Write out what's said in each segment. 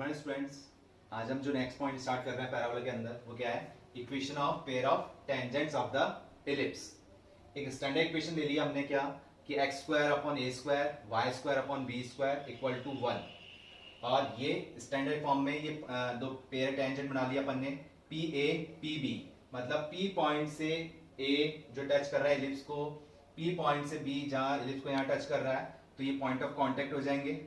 Morning students. आज हम जो नेक्स्ट पॉइंट स्टार्ट कर रहे हैं पैराबोला के अंदर वो क्या है, equation of pair of tangents of the ellipse. एक स्टैंडर्ड इक्वेशन ले लिया हमने क्या कि x square upon A square y square upon B square equal to 1, और ये स्टैंडर्ड फॉर्म में ये दो पेयर टेंजेंट बना लिया अपन ने, पी ए पी बी। मतलब पी पॉइंट से ए जो टच कर रहा है एलिप्स को, पी पॉइंट से बी जहां एलिप्स को यहाँ टच कर रहा है, तो ये पॉइंट ऑफ कांटेक्ट हो जाएंगे।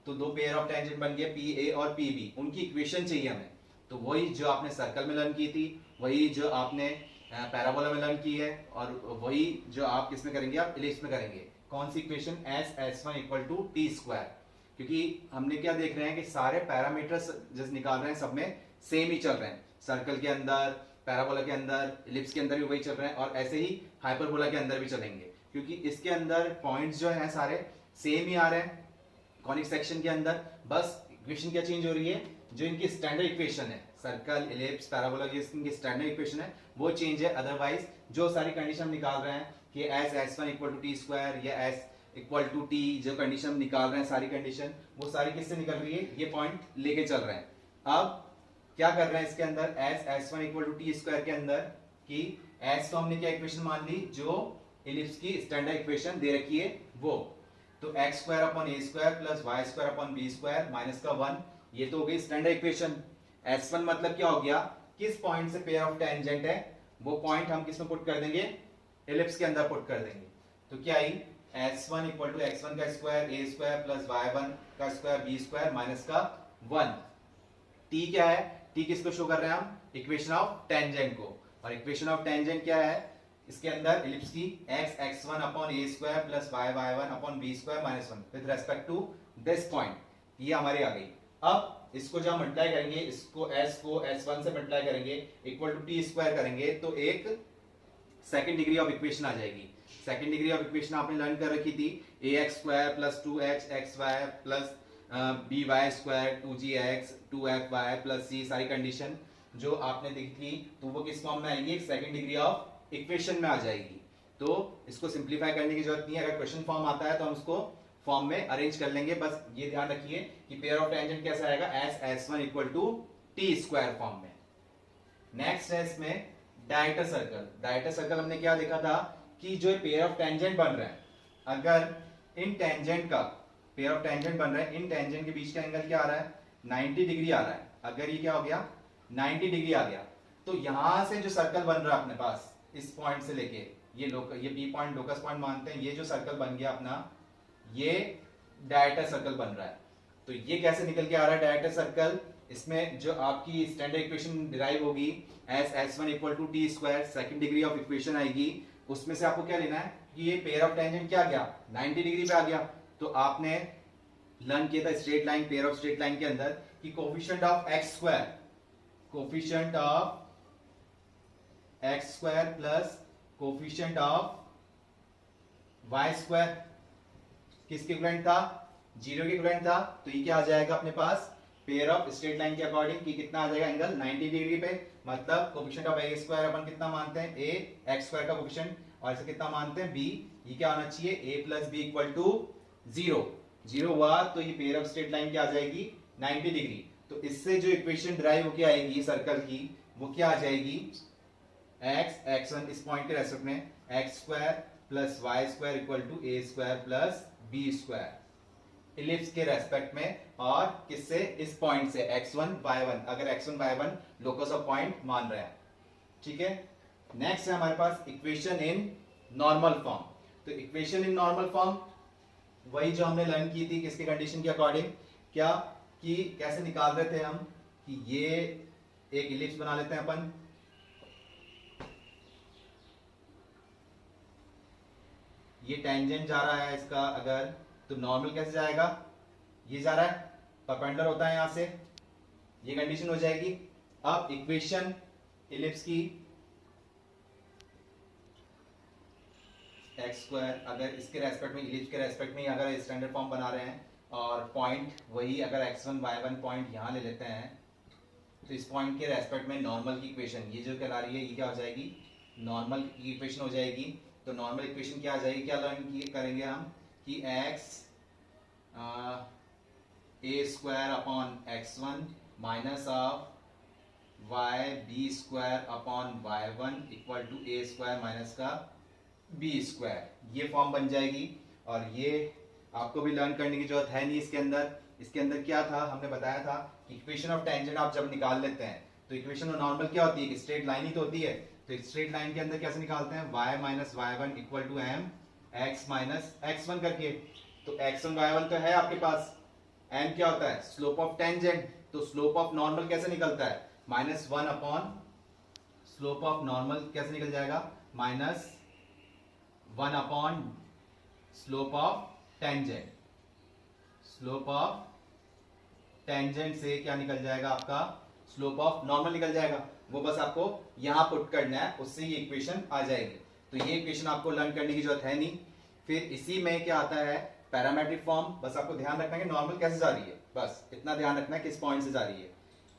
तो दो पेयर ऑफ टेंजेंट बन गए पी ए और पी बी, उनकी इक्वेशन चाहिए हमें। तो वही जो आपने सर्कल में लर्न की थी, वही जो आपने पैराबोला में लर्न की है, और वही जो आप किसमें करेंगे, आप एलिप्स में करेंगे। कौन सी equation, S S one equal to T square. क्योंकि हमने क्या देख रहे हैं कि सारे पैरामीटर्स जो निकाल रहे हैं सब में सेम ही चल रहे हैं। सर्कल के अंदर, पैराबोला के अंदर, एलिप्स के अंदर भी वही चल रहे हैं, और ऐसे ही हाइपरबोला के अंदर भी चलेंगे। क्योंकि इसके अंदर पॉइंट्स जो है सारे सेम ही आ रहे हैं। कॉनिक सेक्शन के अंदर बस इक्वेशन क्या चेंज हो रही है, जो इनकी स्टैंडर्ड इक्वेशन है, सर्कल, एलिप्स, पैराबोला की इनकी स्टैंडर्ड इक्वेशन है वो चेंज है। अदरवाइज जो सारी कंडीशन निकाल रहे हैं कि S S one equal to T square या एस इक्वल टू टी, जो कंडीशन निकाल रहे हैं सारी कंडीशन वो सारी किससे निकल रही है, ये पॉइंट लेके चल रहे हैं। अब क्या कर रहे हैं इसके अंदर, S S one equal to T square के अंदर कि एस तो हमने क्या इक्वेशन मान ली, जो एलिप्स की स्टैंडर्ड इक्वेशन दे रखी है वो। तो एक्स स्क्वायर अपॉन ए square plus y square upon B square minus का 1, ये तो हो गई स्टैंडर्ड इक्वेशन। S1 मतलब क्या हो गया, किस पॉइंट से पेयर ऑफ टेंजेंट है, वो पॉइंट हम किस में पुट कर देंगे, एलिप्स के अंदर पुट कर देंगे। तो क्या आई, S1 इक्वल टू x1 का स्क्वायर ए स्क्वायर प्लस y1 का स्क्वायर बी स्क्वायर माइनस का 1। t क्या है, t किसको शो कर रहे हैं हम, इक्वेशन ऑफ टेंजेंट को। और इक्वेशन ऑफ टेंजेंट क्या है, इसके अंदर एलिप्स की x x1 upon A square plus y y1 upon B square minus 1 with respect to this point, ये हमारी आ गई। अब इसको जब मल्टीप्लाई करेंगे, इसको s को s1 से मल्टीप्लाई करेंगे इक्वल टू टी स्क्वायर करेंगे, तो एक सेकंड डिग्री ऑफ इक्वेशन आ जाएगी। सेकंड डिग्री ऑफ इक्वेशन आपने लर्न कर रखी थी, ax square plus 2x xy plus by square 2gx 2fy plus c, सारी कंडीशन जो आपने देखी थी, तो वो किस फॉर्म में आएगी, सेकंड डिग्री ऑफ इक्वेशन में आ जाएगी। तो इसको सिंप्लीफाई करने की जरूरत नहीं है, अगर क्वेश्चन फॉर्म आता है तो हम उसको फॉर्म में अरेंज कर लेंगे। बस ये ध्यान रखिए कि पेयर ऑफ टेंजेंट कैसा आएगा, S S one equal to T square form में। नेक्स्ट है इसमें डायरेक्टर सर्कल। डायरेक्टर सर्कल हमने क्या देखा था कि जो पेयर ऑफ टेंजेंट बन रहे हैं, अगर इन टेंजेंट का पेयर ऑफ टेंजेंट बन रहे हैं, इन टेंजेंट के बीच का एंगल क्या आ रहा है, 90 डिग्री आ रहा है। अगर ये क्या हो गया, 90 डिग्री आ गया, तो यहां से जो सर्कल बन रहा है अपने पास, इस पॉइंट से लेके ये बी पॉइंट लोकस पॉइंट मानते हैं, ये जो सर्कल बन गया अपना, ये डायरेक्टर सर्कल बन रहा है। तो ये कैसे निकल के आ रहा है डायरेक्टर सर्कल, इसमें जो आपकी स्टैंडर्ड इक्वेशन डिराइव होगी, S S one equal to T square, second degree of equation आएगी, उसमें से आपको क्या लेना है कि ये पेयर ऑफ टेंजेंट क्या आ गया, 90 डिग्री पे आ गया। तो आपने लर्न किया था straight line, pair of straight line के अंदर कि coefficient of x square, coefficient of x square plus coefficient of y square किसके इक्विवेलेंट था, 0 के इक्विवेलेंट था। तो ये क्या आ जाएगा अपने पास, पेयर ऑफ स्ट्रेट लाइन के अकॉर्डिंग कि कितना आ जाएगा एंगल, 90 डिग्री पे। मतलब coefficient of A square upon कितना मानते हैं, ए एक्स स्क्वायर का कोफिशिएंट, और इसे कितना मानते हैं, बी। ये क्या होना चाहिए, ए प्लस बी इक्वल टू 0। 0 हुआ तो ये पेयर ऑफ स्ट्रेट लाइन क्या आ जाएगी, 90 डिग्री। तो इससे जो इक्वेशन ड्राइव होकर आएगी सर्कल की, वो क्या आ जाएगी, एक्स एक्स1 इस पॉइंट के रेस्पेक्ट में x square plus y square equal to A square plus B square ellipse के रेस्पेक्ट में, और किससे, इस पॉइंट से x1 y1, अगर x1 y1 locus of point मान रहे हैं। ठीक है, नेक्स्ट है हमारे पास इक्वेशन इन नॉर्मल फॉर्म। तो इक्वेशन इन नॉर्मल फॉर्म वही जो हमने लर्न की थी, किसके कंडीशन के अकॉर्डिंग, क्या कि कैसे निकाल रहे थे हम कि ये एक इलिप्स बना लेते हैं अपन, ये टेंजेंट जा रहा है इसका, अगर तो नॉर्मल कैसे जाएगा, ये जा रहा है परपेंडिकुलर होता है यहां से, ये कंडीशन हो जाएगी। अब इक्वेशन इलिप्स की, एक्स स्क्वायर अगर इसके रेस्पेक्ट में, इलिप्स के रेस्पेक्ट में अगर स्टैंडर्ड फॉर्म बना रहे हैं, और पॉइंट वही अगर x1 y1 पॉइंट यहां ले लेते हैं, तो इस पॉइंट के रेस्पेक्ट में नॉर्मल की इक्वेशन ये जो कहला रही है, ये क्या हो जाएगी, नॉर्मल की इक्वेशन हो जाएगी। तो नॉर्मल इक्वेशन क्या आ जाएगी, क्या लर्न करेंगे हम कि x A square upon x1 minus of y B square upon y1 equal to A square minus का बी स्क्वायर, ये फॉर्म बन जाएगी। और ये आपको भी लर्न करने की जरूरत है नहीं। इसके अंदर क्या था, हमने बताया था कि इक्वेशन ऑफ टेंजेंट आप जब निकाल लेते हैं तो इक्वेशन ऑफ नॉर्मल क्या होती है, स्ट्रेट लाइन ही तो होती है। तो एक स्ट्रेट लाइन के अंदर कैसे निकालते हैं, y minus y1 equal to m x minus x1 करके। तो x1 y1 तो है आपके पास, m क्या होता है, स्लोप ऑफ टेंजेंट। तो स्लोप ऑफ नॉर्मल कैसे निकलता है, -1 अपॉन स्लोप ऑफ नॉर्मल कैसे निकल जाएगा, -1 upon slope of tangent. Slope of tangent से क्या निकल जाएगा, आपका स्लोप ऑफ नॉर्मल निकल जाएगा। वो बस आपको यहां पुट करना है, उससे ये इक्वेशन आ जाएगी। तो ये इक्वेशन आपको लर्न करने की जरूरत है नहीं। फिर इसी में क्या आता है, पैरामेट्रिक फॉर्म। बस आपको ध्यान रखना है कि नॉर्मल कैसे जा रही है, बस इतना ध्यान रखना है किस पॉइंट से जा रही है।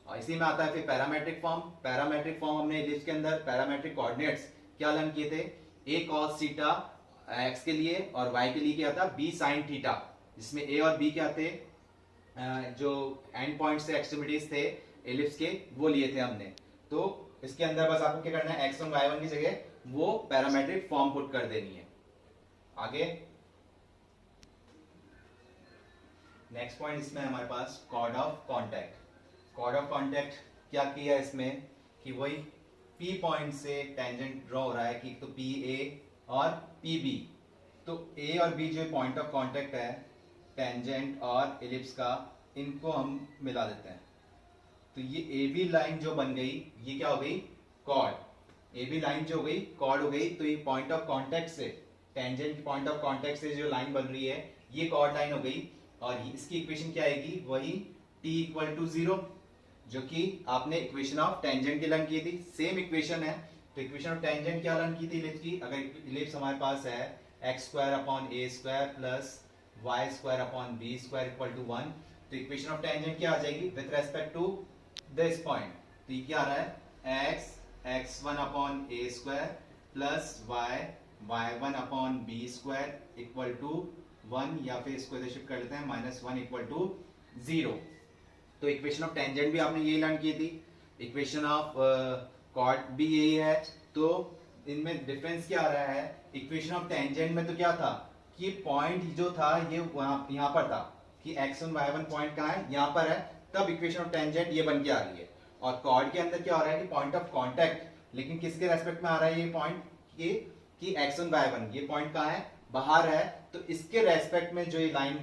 और इसी में आता है फिर पैरामेट्रिक फॉर्म। पैरामेट्रिक फॉर्म हमने इलिप्स के अंदर पैरामेट्रिक कोऑर्डिनेट्स क्या लर्न किए थे, a cos थीटा x के लिए और y के लिए क्या था, b sin थीटा, जिसमें a और b क्या थे, जो एंड पॉइंट से एक्सट्रीमिटीज थे एलिप्स के, वो लिए थे हमने। तो इसके अंदर बस आपको क्या करना है, x1 y1 की जगह वो पैरामेट्रिक फॉर्म पुट कर देनी है। आगे नेक्स्ट पॉइंट इसमें हमारे पास chord of contact. Chord of contact क्या किया इसमें कि वही P पॉइंट से टेंजेंट ड्रॉ हो रहा है कि तो PA और PB। तो A और B जो पॉइंट ऑफ कांटेक्ट है टेंजेंट और एलिप्स का, इनको हम मिला देते हैं। तो ये AB लाइन जो बन गई, ये क्या हो गई, कॉर्ड। AB लाइन जो हो गई कॉर्ड हो गई। तो ये पॉइंट ऑफ कांटेक्ट से, टेंजेंट पॉइंट ऑफ कांटेक्ट से जो लाइन बन रही है ये कॉर्ड लाइन हो गई। और इसकी इक्वेशन क्या आएगी, वही t इक्वल टू 0, जो कि आपने इक्वेशन ऑफ टेंजेंट की लर्न की थी, सेम इक्वेशन है। तो इक्वेशन ऑफ टेंजेंट क्या लर्न की थी इलिप्स की, अगर इलिप्स हमारे पास है x square upon a square plus y square upon b square equal to 1, तो इक्वेशन ऑफ टेंजेंट क्या आ जाएगी with respect to this point. तो ये क्या आ रहा है, x1 upon a square plus y1 upon b square equal to 1, या फिर इसको इधर शिफ्ट कर लेते हैं -1 इक्वल टू 0। तो इक्वेशन ऑफ टेंजेंट भी आपने यही लर्न की थी, इक्वेशन ऑफ कॉर्ड भी यही है। तो इनमें डिफरेंस क्या आ रहा है, इक्वेशन ऑफ टेंजेंट में तो क्या था कि पॉइंट जो था ये यहाँ पर था कि x1 y1 पॉइंट कहाँ है, यहाँ पर है, तब इक्वेशन ऑफ टेंजेंट ये बन के आ रही है। और कॉर्ड के अंदर क्या हो रहा है कि पॉइंट ऑफ कांटेक्ट, लेकिन किसके रेस्पेक्ट में आ रहा है ये पॉइंट कि x1 y1, ये पॉइंट कहाँ है, बाहर है। तो इसके रेस्पेक्ट में जो ये लाइन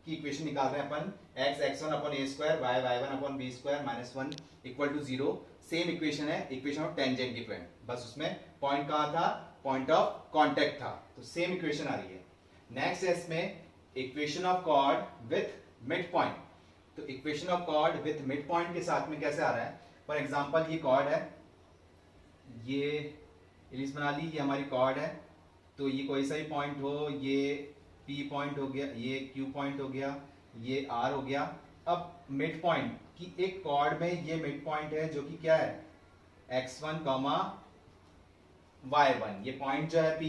की इक्वेशन निकाल रहे हैं अपन, x1 upon a square y1 upon b square -1 equal to 0, same equation है इक्वेशन ऑफ टेंजेंट की फ्रेंड, बस उसमें पॉइंट कहाँ था, पॉइंट ऑफ कांटेक्ट था। तो सेम इक्वेशन आ रही है। नेक्स्ट है इसमें equation of chord with mid point. तो equation of chord with mid point के साथ में कैसे आ रहा है, फॉर एग्जांपल ये कॉर्ड है, ये इलिप्स बना ली, ये हमारी कॉर्ड है। तो ये कोई सा भी पॉइंट हो, ये P पॉइंट हो गया, ये Q पॉइंट हो गया, ये R हो गया। अब मिड पॉइंट की एक कॉर्ड में ये मिड पॉइंट है जो कि क्या है, x1, y1, ये पॉइंट जो है P,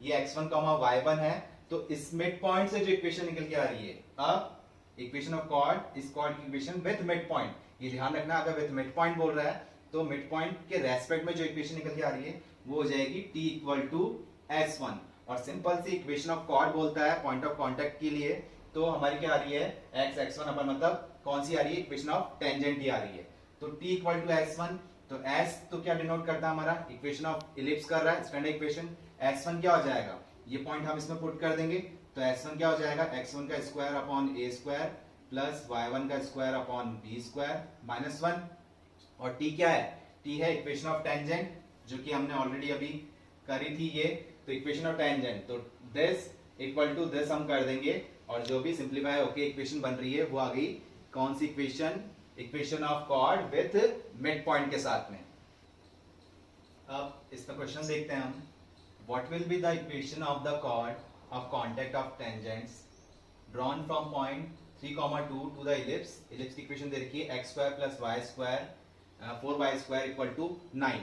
ये x1, y1 है। तो इस मिड पॉइंट से जो इक्वेशन निकल के आ रही है, अब इक्वेशन ऑफ कॉर्ड, इस कॉर्ड की इक्वेशन विथ मिड पॉइंट, ये ध्यान रखना, अगर विथ मिड पॉइंट बोल रहा है तो मिड पॉइंट के रेस्पेक्ट में जो इक्वेशन निकल के आ रही है वो हो जाएगी t इक्वल टू s1। और सिंपल सी इक्वेशन ऑफ कॉर्ड बोलता है पॉइंट ऑफ कांटेक्ट के लिए, तो हमारी क्या आ रही है, x1 अपन, मतलब कौन सी आ रही है, इक्वेशन ऑफ टेंजेंट ही आ रही है। तो t इक्वल टू s1, तो s तो क्या डिनोट करता है हमारा, इक्वेशन ऑफ इलिप्स कर रहा है, स्टैंडर्ड इक्वेशन। s1 क्या हो जाएगा, ये पॉइंट हम इसमें पुट कर देंगे। तो s1 क्या हो जाएगा, x1 का square upon a square plus y1 का स्क्वायर अपॉन b स्क्वायर -1। और t क्या है, t है इक्वेशन ऑफ टेंजेंट, जो कि हमने ऑलरेडी अभी करी थी ये। तो इक्वेशन ऑफ टेंजेंट, तो दिस इक्वल टू दिस हम कर देंगे, और जो भी सिंप्लीफाई होके इक्वेशन बन रही है वो आ गई कौन सी equation, equation of chord with mid point के साथ में। अब इसका क्वेश्चन देखते हैं हम, what will be the equation of the chord of contact of tangents drawn from point 3,2 to the ellipse. Ellipse की इक्वेशन दे रखी है x square plus y square 4y square equal to 9।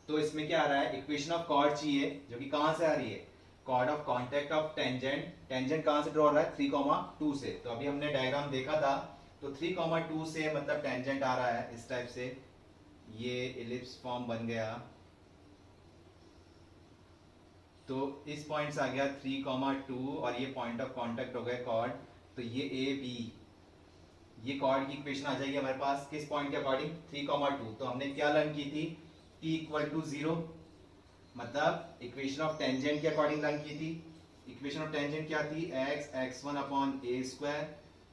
तो इसमें क्या आ रहा है, इक्वेशन ऑफ कॉर्ड चाहिए, जो कि कहां से आ रही है, chord of contact of tangent. Tangent कहां से ड्रॉ हो रहा है, 3,2 से। तो अभी हमने डायग्राम देखा था तो 3,2 से मतलब टेंजेंट आ रहा है इस टाइप से, ये इलिप्स फॉर्म बन गया। तो इस पॉइंट से आ गया 3,2 और ये पॉइंट ऑफ कांटेक्ट हो गए कॉर्ड। तो ये ए बी, ये कॉर्ड की इक्वेशन आ जाएगी हमारे पास किस पॉइंट के अकॉर्डिंग, 3,2। तो हमने क्या लर्न की थी, t इक्वल टू 0, मतलब इक्वेशन ऑफ टेंजेंट के अकॉर्डिंग लर्न की थी। इक्वेशन ऑफ टेंजेंट क्या थी, x x1 upon A square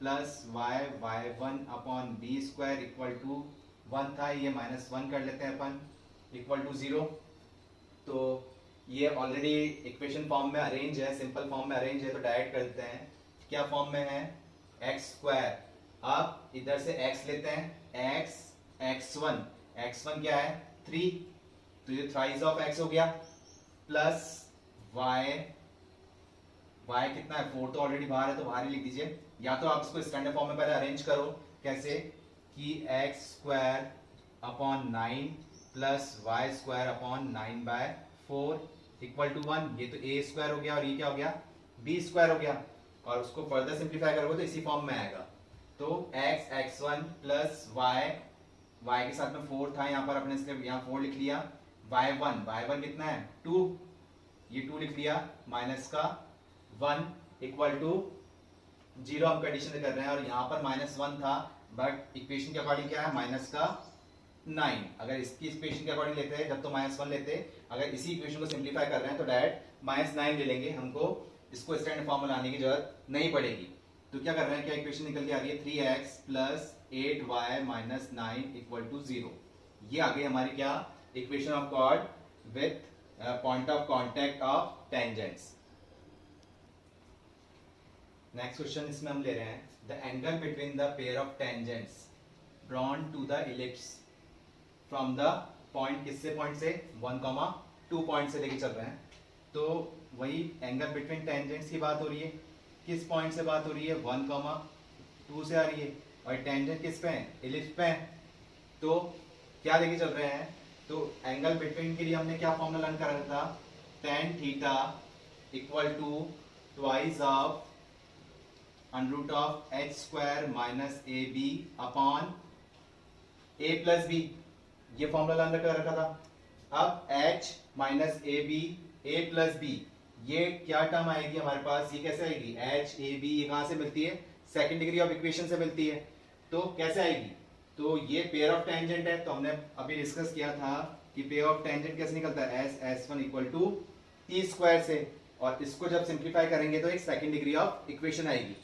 plus y y1 upon B square equal to 1 था, ये -1 कर लेते हैं अपन, इक्वल टू 0। तो ये ऑलरेडी इक्वेशन फॉर्म में अरेंज है, सिंपल फॉर्म में अरेंज है, तो डायरेक्ट कर देते हैं। क्या फॉर्म में है, एक्स स्क्वायर, अब इधर से x लेते हैं, x x1, x1 क्या है 3, तो ये थ्राइस ऑफ x हो गया, प्लस y, y कितना है 4, तो ऑलरेडी बाहर है तो बाहर ही लिख दीजिए। या तो आप इसको स्टैंडर्ड फॉर्म में पहले अरेंज करो, कैसे कि x square upon 9 plus y square upon 9/4 equal to 1। ये तो a स्क्वायर हो गया और ये क्या हो गया, b स्क्वायर हो गया, और उसको फर्दर सिंप्लीफाई करोगे तो इसी फॉर्म में आएगा। तो x x1 प्लस y के साथ में 4 था यहाँ पर, अपने इसलिए यहाँ 4 लिख लिया, y1 कितना है 2, ये 2 लिख लिया, माइनस का 1 इक्वल टू 0 हम कंडीशन कर रहे हैं, और यहाँ पर -1 था, बट इक्वेशन के अकॉर्डिंग क्या है माइनस का 9। अगर इसकी इक्वेशन के अकॉर्डिंग लेते हैं जब तो -1 लेते, अगर इसी इक्वेशन को सिंप्लीफाई कर रहे हैं तो डायरेक्ट -9 ले लेंगे, हमको इसको स्टैंडर्ड फॉर्म में लाने की जरूरत नहीं पड़ेगी। तो क्या कर रहे हैं, क्या इक्वेशन निकल के आ रही है 3x plus 8y minus 9 equal to 0। ये आ गई हमारी क्या, equation of chord with point of contact of tangents. Next question इसमें हम ले रहे हैं, the angle between the pair of tangents drawn to the ellipse from the point, किससे पॉइंट से 1,2 पॉइंट से लेके चल रहे हैं। तो वही एंगल बिटवीन टेंजेंट्स की बात हो रही है, किस पॉइंट से बात हो रही है 1,2 से आ रही है, और टेंजेंट किस पे है, इलिप्स पे है। तो क्या लेके चल रहे हैं, तो एंगल बिटवीन के लिए हमने क्या फॉर्मूला लर्न करा था, tan theta equal to twice of under of h square minus A B upon a plus B, ये फॉर्मूला लर्न कर रखा था। अब h minus A B, a plus B, ये क्या टर्म आएगी हमारे पास, ये कैसे आएगी, h a b, ये कहां से मिलती है, सेकंड डिग्री ऑफ इक्वेशन से मिलती है। तो कैसे आएगी, तो ये पेयर ऑफ टेंजेंट है, तो हमने अभी डिस्कस किया था कि पेयर ऑफ टेंजेंट कैसे निकलता है, s1 equal to t square से, और इसको जब सिंप्लीफाई करेंगे तो एक सेकंड डिग्री ऑफ इक्वेशन आएगी।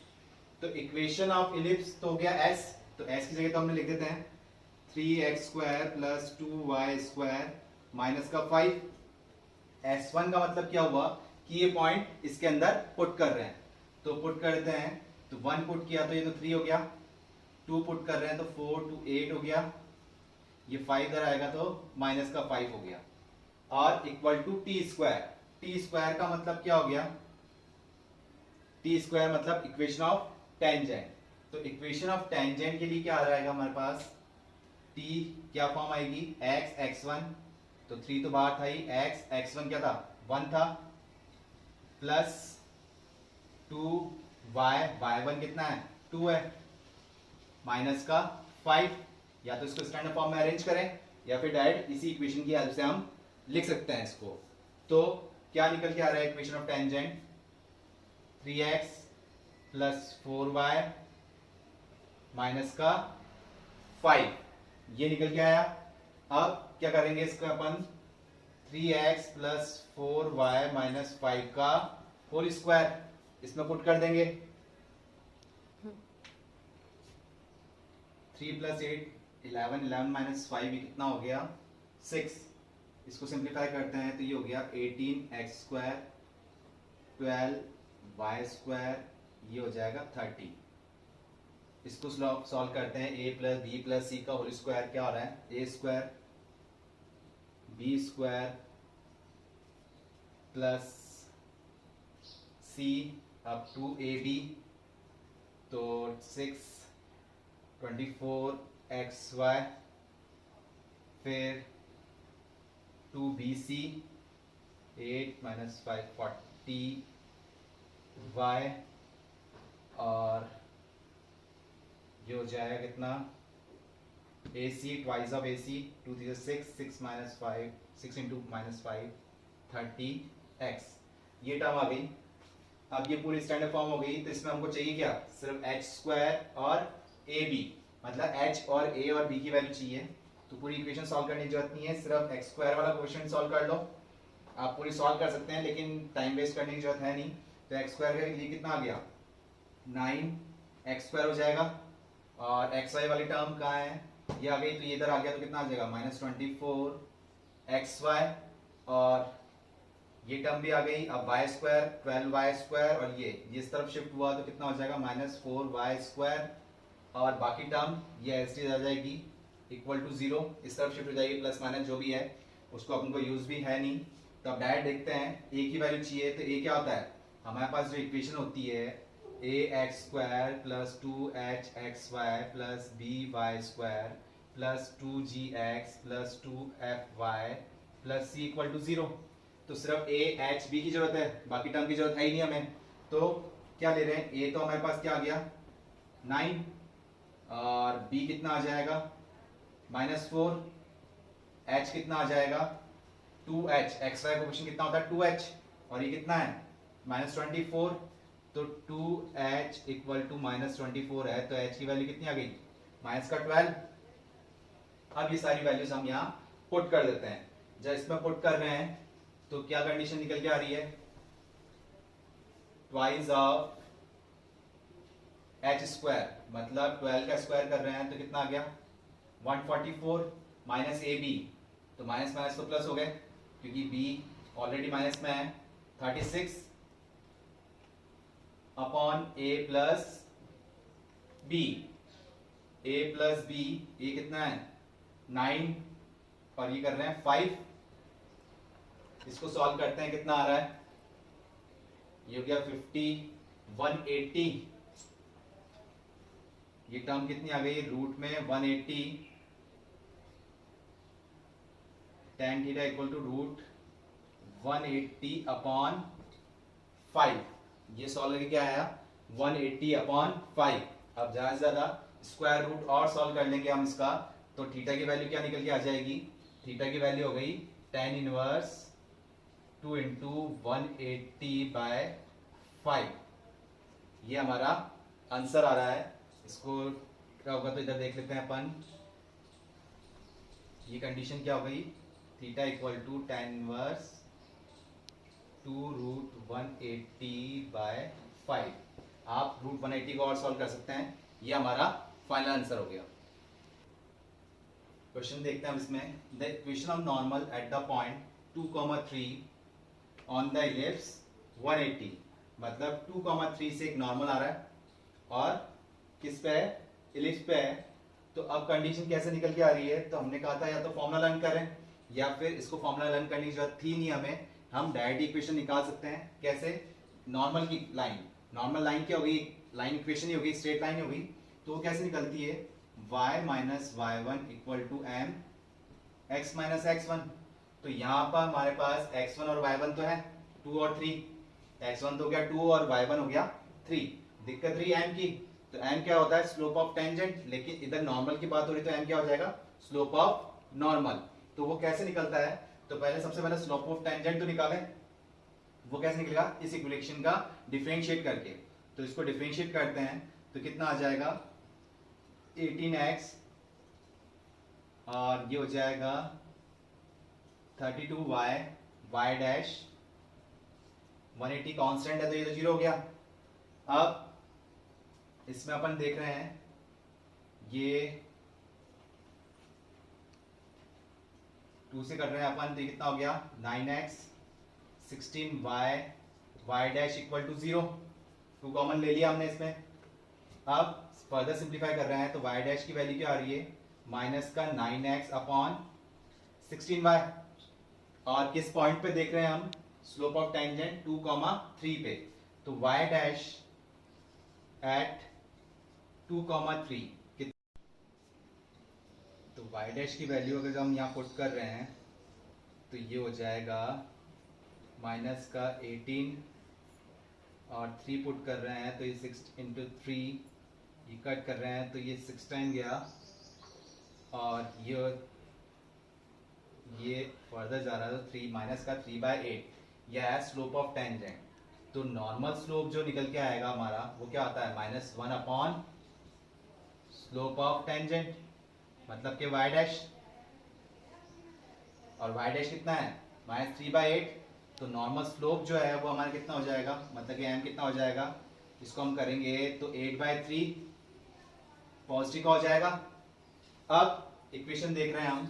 तो इक्वेशन ऑफ इलिप्स तो हो गया s, तो s की जगह तो हमने लिख देते हैं 3x square plus 2y square minus का 5। s1 का मतलब क्या हुआ कि ये पॉइंट इसके अंदर पुट कर रहे हैं, तो पुट करते हैं, तो 1 पुट किया तो ये तो 3 हो गया, 2 पुट कर रहे हैं तो 4 to 8 हो गया, ये 5 इधर आएगा तो माइनस का 5 हो गया, और equal to T square. T square का मतलब क्या हो गया, टी स्क्वायर मतलब इक्वेशन ऑफ टेंजेंट। तो इक्वेशन ऑफ टेंजेंट के लिए क्या आ जाएगा हमारे पास, t क्या फॉर्म आएगी, x x1, तो 3 तो बाहर था ही, x x1 क्या था 1 था, प्लस 2y y1 कितना है 2 है, माइनस का 5। या तो इसको स्टैंडर्ड फॉर्म में अरेंज करें या फिर डायरेक्ट इसी इक्वेशन की हेल्प से हम लिख सकते हैं इसको। तो क्या निकल के आ रहा है equation of tangent, 3x plus 4y minus का 5, ये निकल के आया। अब क्या करेंगे इसका अपन, 3x प्लस 4y माइनस 5 का होल स्क्वायर इसमें पुट कर देंगे, 3 प्लस 8 11, 11 माइनस 5 भी कितना हो गया 6। इसको सिंप्लीफाई करते हैं तो ये हो गया 18x स्क्वायर 12y स्क्वायर, ये हो जाएगा 30। इसको सॉल्व करते हैं, a plus B plus C का होल स्क्वायर क्या हो रहा है, a square B square plus C up to A B, तो 6 24xy, फिर 2bc 8 माइनस 5 40y, और ये हो जाएगा कितना, a c twice of a c, 2 3 6, 6 minus 5, 6 into minus 5, 30 x, ये टर्म आ गई। अब ये पूरी स्टैंडर्ड फॉर्म हो गई, तो इसमें हमको चाहिए क्या, सिर्फ एच स्क्वायर और ए बी, मतलब एच और ए और बी की वैल्यू चाहिए। तो पूरी इक्वेशन सॉल्व करने की जरूरत नहीं है, सिर्फ एक्स स्क्वायर वाला क्वेश्चन सॉल्व कर लो। आप पूरी सॉल्व कर सकते हैं लेकिन टाइम वेस्ट करने की जरूरत है नहीं। तो एक्स स्क्वायर का लिए कितना आ गया, 9 एक्स स्क्वायर हो जाएगा, और एक्स वाई वाली टर्म कहाँ है, ये आ गई, तो ये इधर आ गया, तो कितना आ जाएगा, -24 एक्स वाई, और ये टर्म भी आ गई। अब वाई स्क्वायर 12y स्क्वायर, और ये इस तरफ शिफ्ट हुआ तो कितना हो जाएगा, -4y स्क्वायर, और बाकी टर्म ये एस आ जाएगी इक्वल टू 0, इस तरफ शिफ्ट हो जाएगी, प्लस माइनस जो भी है उसको अपन को यूज भी है नहीं। तो अब डायरेक्ट देखते हैं, ए की वैल्यू चाहिए, तो ए क्या होता है, हमारे पास जो इक्वेशन होती है a x square plus 2h x y plus b y square plus 2g x plus 2fy plus c equal to 0। तो सिर्फ ए एच बी की जरूरत है, बाकी टर्म की जरूरत है ही नहीं हमें। तो क्या ले रहे हैं, ए तो हमारे पास क्या आ गया 9, और बी कितना आ जाएगा -4, एच कितना आ जाएगा 2h, एक्स वाई कोएफिशिएंट कितना होता है 2h, और ये कितना है -24, तो 2h इक्वल टू -24 है, तो h की वैल्यू कितनी आ गई -12। अब ये सारी वैल्यूज हम यहाँ पुट कर देते हैं। जब इसमें पुट कर रहे हैं तो क्या कंडीशन निकल के आ रही है, ट्वाइस ऑफ एच स्क्वायर, मतलब 12 का स्क्वायर कर रहे हैं तो कितना आ गया 144, माइनस ए बी, तो माइनस माइनस तो प्लस हो गए क्योंकि बी ऑलरेडी माइनस में है, 36 upon a plus B, A plus B, ये कितना है 9, और ये कर रहे हैं 5। इसको सॉल्व करते हैं, कितना आ रहा है, ये हो गया 50, 180, ये टर्म कितनी आ गई रूट में 180, tan theta equal to root 180 अपॉन 5। ये सॉल्व करके क्या आया 180 अपॉन 5। अब ज्यादा से ज्यादा स्क्वायर रूट और सॉल्व कर लेंगे हम इसका, तो थीटा की वैल्यू क्या निकल के आ जाएगी, थीटा की वैल्यू हो गई tan इनवर्स 2 इंटू 180/5। ये हमारा आंसर आ रहा है। इसको क्या होगा तो इधर देख लेते हैं अपन, ये कंडीशन क्या हो गई, theta equal to tan inverse 2 root 180/5। आप रूट 180 को और सॉल्व कर सकते हैं। ये हमारा फाइनल आंसर हो गया। क्वेश्चन देखते हैं हम इसमें, the equation of normal at the point 2,3 on the ellipse 180, मतलब 2,3 से एक नॉर्मल आ रहा है और किस पे है, इलिप्स पे है। तो अब कंडीशन कैसे निकल के आ रही है, तो हमने कहा था या तो फॉर्मूला लर्न करें या फिर इसको फॉर्मूला लर्न करने की जरूरत थी नहीं हमें, हम डायरेक्ट इक्वेशन निकाल सकते हैं। कैसे, नॉर्मल की लाइन, नॉर्मल लाइन क्या होगी, लाइन इक्वेशन ही होगी, स्ट्रेट लाइन होगी। तो वो कैसे निकलती है, y minus y1 equal to m x minus x1। तो यहाँ पर हमारे पास x1 और y1 तो है 2 और 3, x1 तो हो गया 2 और y1 हो गया 3। दिक्कत रही m की, तो m क्या होता है स्लोप ऑफ टेंजेंट, लेकिन इधर नॉर्मल की बात हो रही तो m क्या हो जाएगा स्लोप ऑफ नॉर्मल। तो वो कैसे निकलता है, तो पहले सबसे पहले स्लोप ऑफ टेंजेंट तो निकालें। वो कैसे निकलेगा, इस इक्वेशन का डिफरेंशिएट करके। तो इसको डिफरेंशिएट करते हैं तो कितना आ जाएगा 18x, और ये हो जाएगा 32y, y डैश 180 कांस्टेंट है तो ये तो 0 हो गया। अब इसमें अपन देख रहे हैं ये 2 से कर रहे हैं अपन, तो ये कितना हो गया 9x 16y, y dash equal to 0, 2 common ले लिया हमने इसमें। अब फर्दर सिंप्लीफाई कर रहे हैं तो y डैश की वैल्यू क्या आ रही है माइनस का 9x अपॉन 16y, और किस पॉइंट पे देख रहे हैं हम, स्लोप ऑफ टेंजेंट 2,3 पे। तो y डैश एट 2,3, तो y डैश की वैल्यू अगर हम यहाँ पुट कर रहे हैं तो ये हो जाएगा माइनस का 18 और 3 पुट कर रहे हैं तो ये 6 इंटू 3 ये कट कर रहे हैं तो ये 6 टाइम गया और ये फर्दर जा रहा है तो 3 माइनस का 3/8 यह है स्लोप ऑफ टेंजेंट। तो नॉर्मल स्लोप जो निकल के आएगा हमारा वो क्या आता है -1 अपॉन स्लोप ऑफ टेंजेंट मतलब कि y डैश, और y डैश कितना है -3/8। तो नॉर्मल स्लोप जो है वो हमारा कितना हो जाएगा मतलब कि m कितना हो जाएगा, इसको हम करेंगे तो 8/3 पॉजिटिव का हो जाएगा। अब इक्वेशन देख रहे हैं हम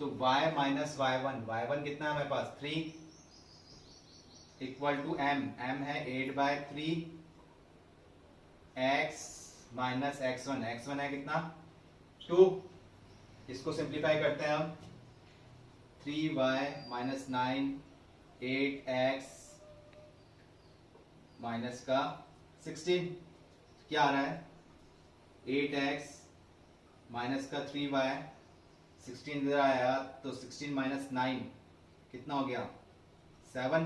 तो y माइनस y1 कितना है हमारे पास 3 इक्वल टू m है 8/3 x माइनस x1 है कितना 2। इसको सिंप्लीफाई करते हैं हम 3y माइनस 9 8x माइनस का 16 क्या आ रहा है 8x माइनस का 3y 16 इधर आया तो 16 माइनस 9 कितना हो गया 7।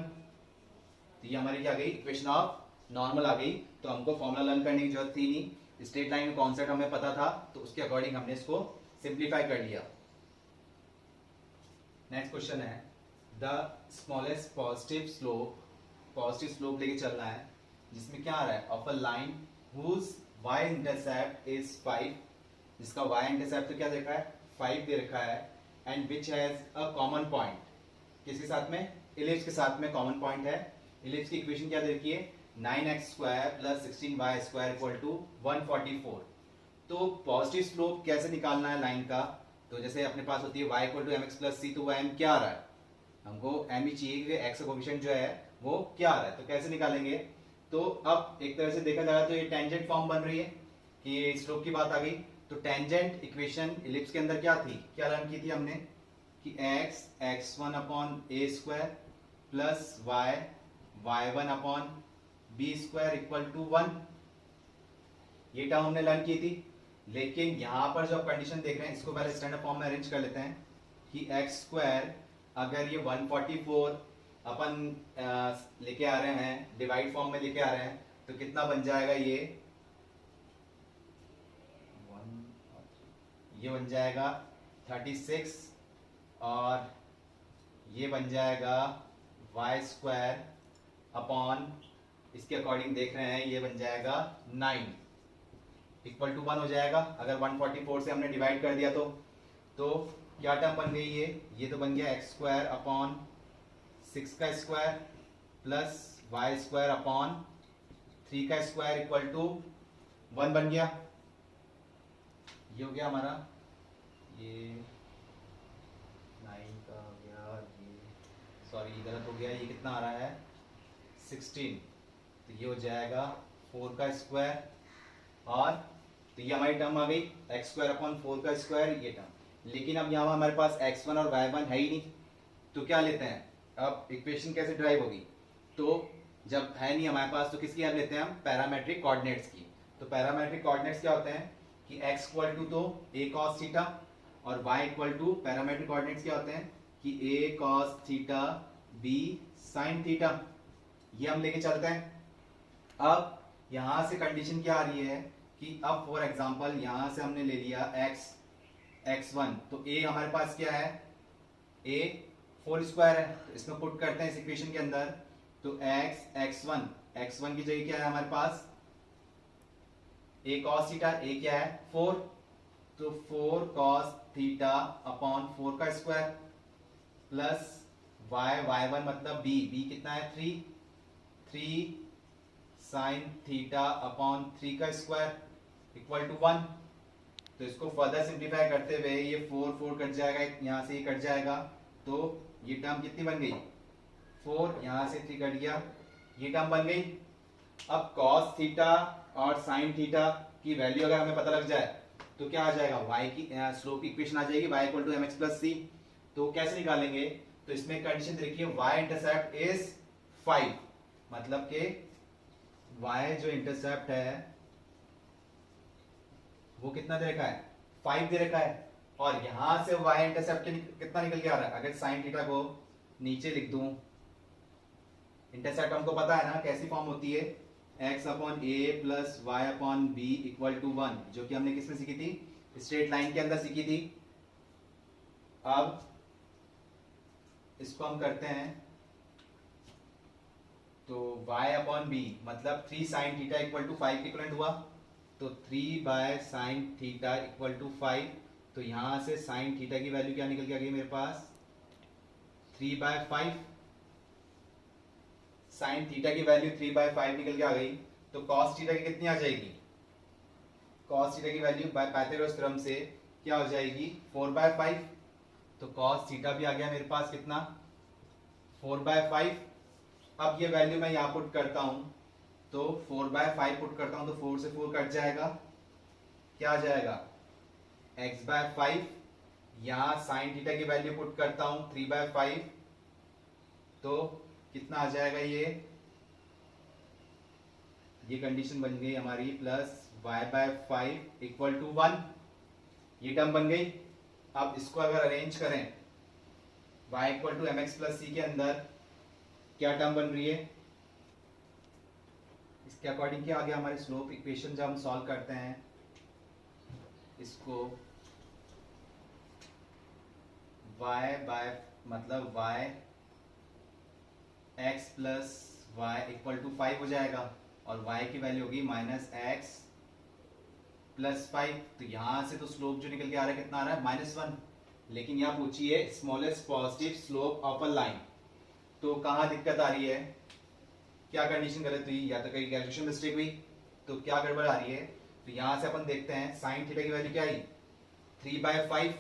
तो ये हमारी क्या गई इक्वेशन ऑफ नॉर्मल आ गई। तो हमको फॉर्मूला लर्न करने की जरूरत थी नहीं, स्ट्रेट लाइन का कॉन्सेप्ट हमें पता था तो उसके अकॉर्डिंग हमने इसको सिंप्लीफाई कर लिया। नेक्स्ट क्वेश्चन है द स्मॉलेस्ट पॉजिटिव स्लोप लेके चलना है जिसमें क्या आ रहा है of a line whose y intercept is 5, जिसका y इंटरसेप्ट तो क्या दे रखा है 5 दे रखा है and which has a common point, किसके साथ में इलिप्स के साथ में कॉमन पॉइंट है। इलिप्स की इक्वेशन क्या दे रखी है 9x² + 16y² = 144। तो पॉजिटिव स्लोप कैसे निकालना है लाइन का, तो जैसे अपने पास होती है y = mx + c, तो वो m क्या आ रहा है हमको m ही चाहिए कि x का कोएफिशिएंट जो है वो क्या आ रहा है। तो कैसे निकालेंगे, तो अब एक तरह से देखा जाए तो ये टेंजेंट फॉर्म बन रही है कि ये स्लोप की बात आ गई। तो टेंजेंट इक्वेशन इलिप्स के अंदर क्या थी, क्या लर्न की थी हमने कि x x1 upon a square plus y y1 upon b square equal to 1, ये टर्म हमने लर्न की थी। लेकिन यहां पर जो कंडीशन देख रहे हैं इसको पहले स्टैंडर्ड फॉर्म में अरेंज कर लेते हैं कि x स्क्वायर अगर ये 144 अपन लेके आ रहे हैं डिवाइड फॉर्म में लेके आ रहे हैं तो कितना बन जाएगा, ये बन जाएगा 36 और ये बन जाएगा y² अपॉन इसके अकॉर्डिंग देख रहे हैं ये बन जाएगा 9 इक्वल टू 1 हो जाएगा। अगर 144 से हमने डिवाइड कर दिया तो क्या टर्म बन गई ये तो बन गया x² अपॉन 6 का स्क्वायर प्लस y² अपॉन 3 का स्क्वायर इक्वल टू 1 बन गया। ये हो गया हमारा, ये 9 का हो गया, ये सॉरी गलत हो गया, ये कितना आ रहा है 16, तो ये हो जाएगा 4 का स्क्वायर और तो ये हमारी टर्म आ गई x² अपॉन 4 का स्क्वायर ये टर्म। लेकिन अब यहाँ हमारे पास x1 और y1 है ही नहीं, तो क्या लेते हैं अब इक्वेशन कैसे ड्राइव होगी, तो जब है नहीं हमारे पास तो किसकी हेल्प लेते हैं हम पैरामेट्रिक कोऑर्डिनेट्स की। तो पैरामेट्रिक कोऑर्डिनेट्स क्या होते हैं कि x इक्वल टू तो a cos थीटा और y equal to parametric coordinates क्या होते हैं कि a cos theta b sin theta, ये हम लेके चलते हैं। अब यहां से कंडीशन क्या आ रही है कि अब फॉर एग्जांपल यहां से हमने ले लिया x1, तो a हमारे पास क्या है a 4 स्क्वायर है, तो इसमें पुट करते हैं इस इक्वेशन के अंदर। तो x1 की जगह क्या है हमारे पास a cos थीटा, a क्या है 4, तो 4 cos थीटा अपॉन 4 का स्क्वायर प्लस y1 मतलब b कितना है 3 sin थीटा अपॉन 3 का स्क्वायर इक्वल टू 1। तो इसको फर्दर सिंप्लीफाई करते हुए ये 4 कट जाएगा, यहां से ये कट जाएगा, तो ये टर्म कितनी बन गई 4, यहां से 3 कट गया, ये टर्म बन गई। अब cos थीटा और sin थीटा की वैल्यू अगर हमें पता लग जाए तो क्या आ जाएगा y की स्लोप की इक्वेशन आ जाएगी y equal to mx plus c। तो कैसे निकालेंगे, तो इसमें कंडीशन देखिए y इंटरसेप्ट इज 5, मतलब के y जो इंटरसेप्ट है वो कितना दे रखा है 5 दे रखा है, और यहां से y इंटरसेप्ट कितना निकल के आ रहा है। अगर sin थीटा को नीचे लिख दूं, इंटरसेप्ट हमको पता है ना कैसी फॉर्म होती है x upon a plus y upon b equal to 1, जो कि हमने किसमें सीखी थी, स्ट्रेट लाइन के अंदर सीखी थी। अब इसको हम करते हैं, तो y अपॉन बी मतलब 3 sine theta equal to 5 equivalent हुआ, तो 3 by sine theta equal to 5। तो यहां से साइन थीटा की वैल्यू क्या निकल के आ गई मेरे पास, 3 बाय 5। साइन थीटा की वैल्यू 3 बाय 5 निकल के आ गई, तो कॉस थीटा की कितनी आ जाएगी, कॉस थीटा की वैल्यू बाय पाइथागोरस थ्योरम से क्या हो जाएगी, 4 बाय 5। तो कॉस थीटा भी आ गया मेरे पास कितना, 4 बाय 5। अब ये वैल्यू मैं यहां पुट करता हूं, तो 4 बाय 5 पुट करता हूं, तो 4 से 4 कट जाएगा, क्या आ जाएगा, x बाय 5। यहां साइन थीटा की वैल्यू पुट करता हूं 3 बाय 5, तो कितना आ जाएगा, ये कंडीशन बन गई हमारी, plus y by 5 equal to 1, ये टर्म बन गई। अब इसको अगर अरेंज करें y equal to mx plus c के अंदर, क्या टर्म बन रही है, इसके अकॉर्डिंग क्या आ गया हमारे स्लोप इक्वेशन। जब हम सॉल्व करते हैं इसको, y बाय मतलब y x plus y equal to 5 हो जाएगा, और y की वैल्यू होगी माइनस एक्स प्लस 5। तो यहां से तो स्लोप जो निकल के आ रहा है कितना आ रहा है, -1। लेकिन यहाँ पूछिए smallest positive slope of a line, तो कहाँ दिक्कत आ रही है, क्या कंडीशन गलत हुई, या तो कहीं कैलकुलेशन मिस्टेक हुई, तो क्या गड़बड़ आ रही है। तो यहां से अपन देखते हैं साइन थीटा की वैल्यू क्या आई, 3 बाय 5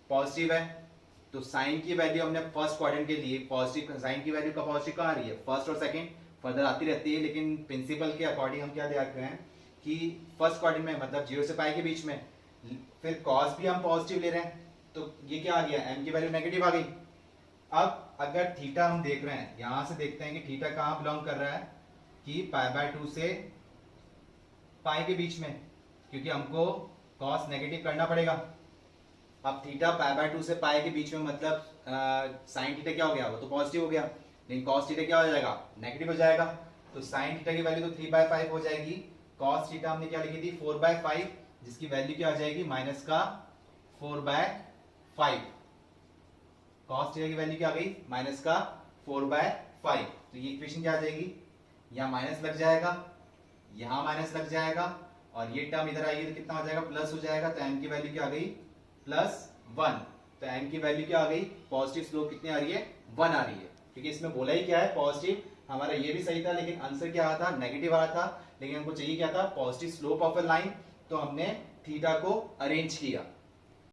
पॉजिटिव है, तो साइन की वैल्यू हमने फर्स्ट क्वाड्रेंट के लिए पॉजिटिव, साइन की वैल्यू का पॉजिटिव कहाँ आ रही है, फर्स्ट और सेकंड, फर्दर आती रहती है, लेकिन प्रिंसिपल के अकॉर्डिंग हम क्या देख रहे हैं कि फर्स्ट क्वाड्रेंट में मतलब 0 से पाई के बीच में, फिर कॉस भी हम पॉजिटिव ले रहे हैं, तो ये क्या आ गया, m की वैल्यू नेगेटिव आ गई। अब अगर थीटा हम देख रहे हैं, यहां से देखते हैं कि थीटा कहां बिलोंग कर रहा है, कि पाई बाय 2 से पाई के बीच में, क्योंकि हमको कॉस नेगेटिव करना पड़ेगा। अब थीटा पाई बाय 2 से पाई के बीच में मतलब साइन थीटा क्या हो गया, वो तो पॉजिटिव हो गया, लेकिन कॉस थीटा क्या हो जाएगा, नेगेटिव हो जाएगा। तो साइन थीटा की वैल्यू तो 3 बाय 5 हो जाएगी, कॉस थीटा हमने क्या लिखी थी 4 बाय 5, जिसकी वैल्यू क्या आ जाएगी, माइनस का 4 बाय 5। कॉस थीटा की वैल्यू क्या आ गई, माइनस का 4 बाय 5। तो ये इक्वेशन क्या आ जाएगी, यहाँ माइनस लग जाएगा, यहाँ माइनस लग जाएगा, और ये टर्म इधर आएगी तो कितना हो जाएगा, प्लस हो जाएगा। तो m की वैल्यू क्या आ गई, +1। तो m की वैल्यू क्या आ गई, पॉजिटिव स्लोप कितनी आ रही है, 1 आ रही है, क्योंकि इसमें बोला ही क्या है, पॉजिटिव। हमारा ये भी सही था, लेकिन आंसर क्या आ था, नेगेटिव आ रहा था, लेकिन हमको चाहिए क्या था, positive slope of a line, तो हमने थीटा को अरेंज किया।